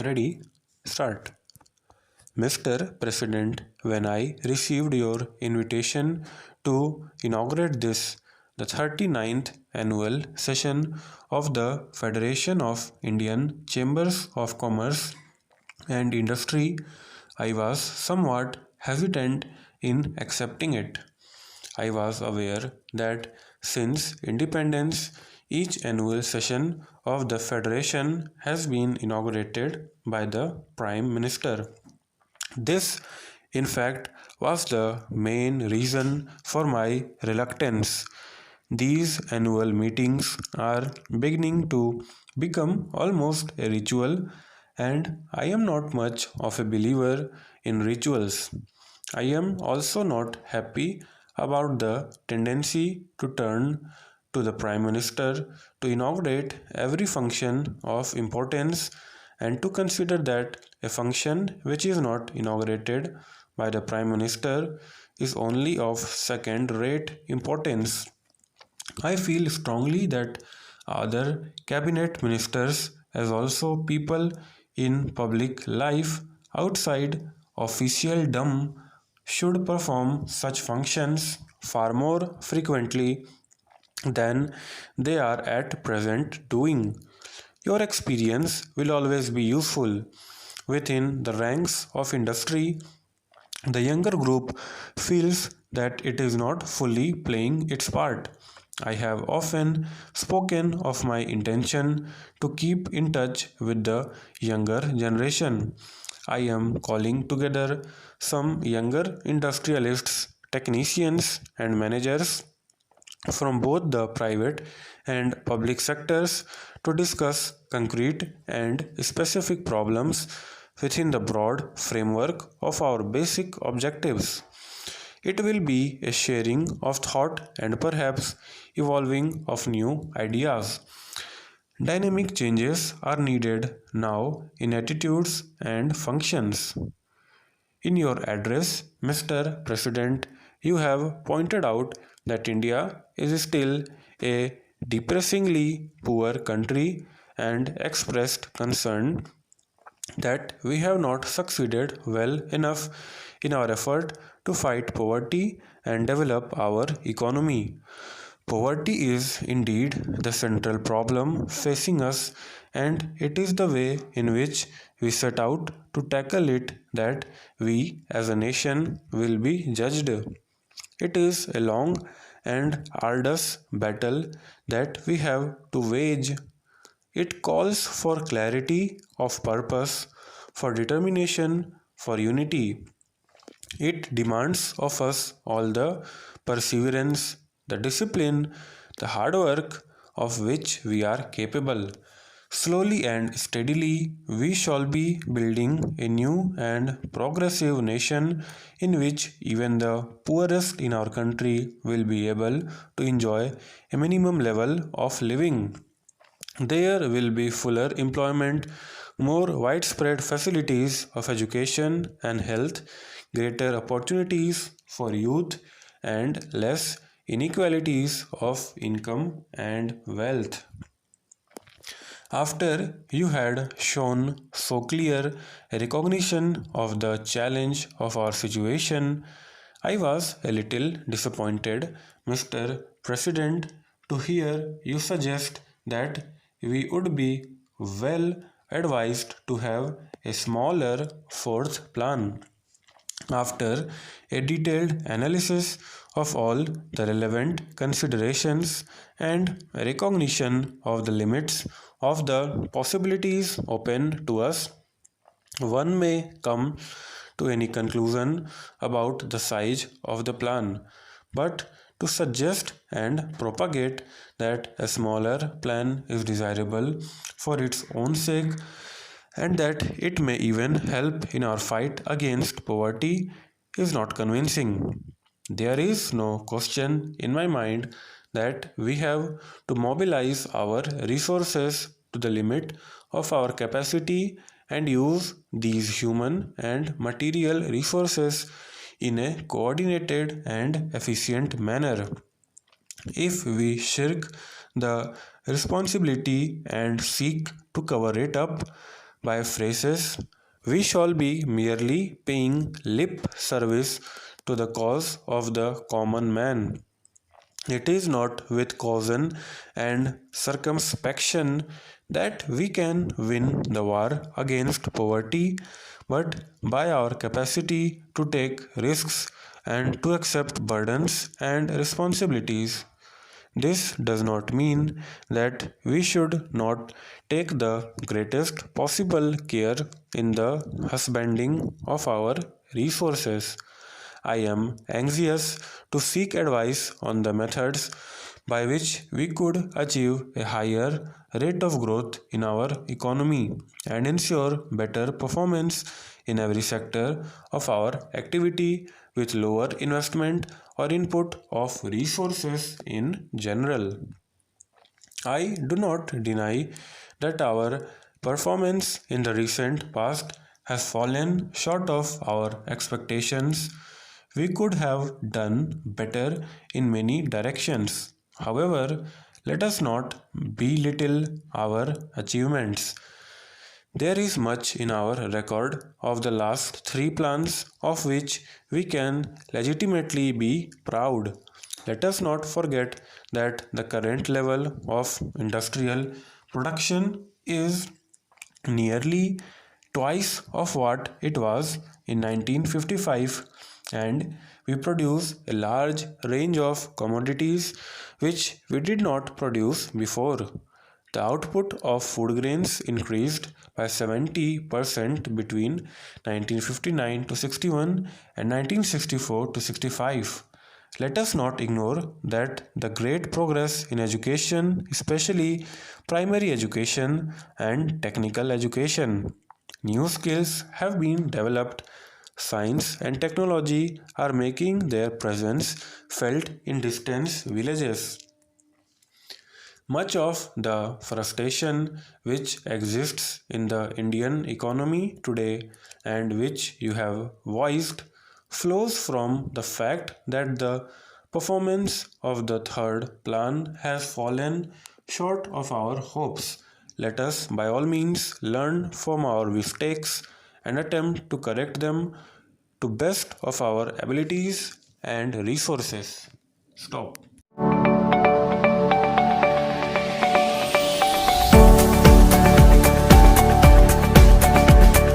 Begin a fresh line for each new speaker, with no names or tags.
Ready? Start. Mr. President, when I received your invitation to inaugurate this, the 39th annual session of the Federation of Indian Chambers of Commerce and Industry, I was somewhat hesitant in accepting it. I was aware that since independence, each annual session of the Federation has been inaugurated by the Prime Minister. This, in fact, was the main reason for my reluctance. These annual meetings are beginning to become almost a ritual, and I am not much of a believer in rituals. I am also not happy about the tendency to turn to the Prime Minister to inaugurate every function of importance and to consider that a function which is not inaugurated by the Prime Minister is only of second rate importance. I feel strongly that other cabinet ministers, as also people in public life outside officialdom, should perform such functions far more frequently than they are at present doing. Your experience will always be useful. Within the ranks of industry, the younger group feels that it is not fully playing its part. I have often spoken of my intention to keep in touch with the younger generation. I am calling together some younger industrialists, technicians, and managers from both the private and public sectors to discuss concrete and specific problems within the broad framework of our basic objectives. It will be a sharing of thought and perhaps evolving of new ideas. Dynamic changes are needed now in attitudes and functions. In your address, Mr. President, you have pointed out that India is still a depressingly poor country and expressed concern that we have not succeeded well enough in our effort to fight poverty and develop our economy. Poverty is indeed the central problem facing us, and it is the way in which we set out to tackle it that we as a nation will be judged. It is a long and arduous battle that we have to wage. It calls for clarity of purpose, for determination, for unity. It demands of us all the perseverance, the discipline, the hard work of which we are capable. Slowly and steadily, we shall be building a new and progressive nation in which even the poorest in our country will be able to enjoy a minimum level of living. There will be fuller employment, more widespread facilities of education and health, greater opportunities for youth, and less inequalities of income and wealth. After you had shown so clear a recognition of the challenge of our situation, I was a little disappointed, Mr. President, to hear you suggest that we would be well advised to have a smaller fourth plan. After a detailed analysis of all the relevant considerations and recognition of the limits of the possibilities open to us, one may come to any conclusion about the size of the plan, but to suggest and propagate that a smaller plan is desirable for its own sake and that it may even help in our fight against poverty is not convincing. There is no question in my mind that we have to mobilize our resources to the limit of our capacity and use these human and material resources in a coordinated and efficient manner. If we shirk the responsibility and seek to cover it up by phrases, we shall be merely paying lip service to the cause of the common man. It is not with caution and circumspection that we can win the war against poverty, but by our capacity to take risks and to accept burdens and responsibilities. This does not mean that we should not take the greatest possible care in the husbanding of our resources. I am anxious to seek advice on the methods by which we could achieve a higher rate of growth in our economy and ensure better performance in every sector of our activity with lower investment or input of resources in general. I do not deny that our performance in the recent past has fallen short of our expectations. We could have done better in many directions. However, let us not belittle our achievements. There is much in our record of the last three plans of which we can legitimately be proud. Let us not forget that the current level of industrial production is nearly twice of what it was in 1955, and we produce a large range of commodities which we did not produce before. The output of food grains increased by 70% between 1959 to 61 and 1964 to 65. Let us not ignore that the great progress in education, especially primary education and technical education. New skills have been developed. Science and technology are making their presence felt in distant villages. Much of the frustration which exists in the Indian economy today and which you have voiced flows from the fact that the performance of the third plan has fallen short of our hopes. Let us, by all means, learn from our mistakes and attempt to correct them to best of our abilities and resources. Stop.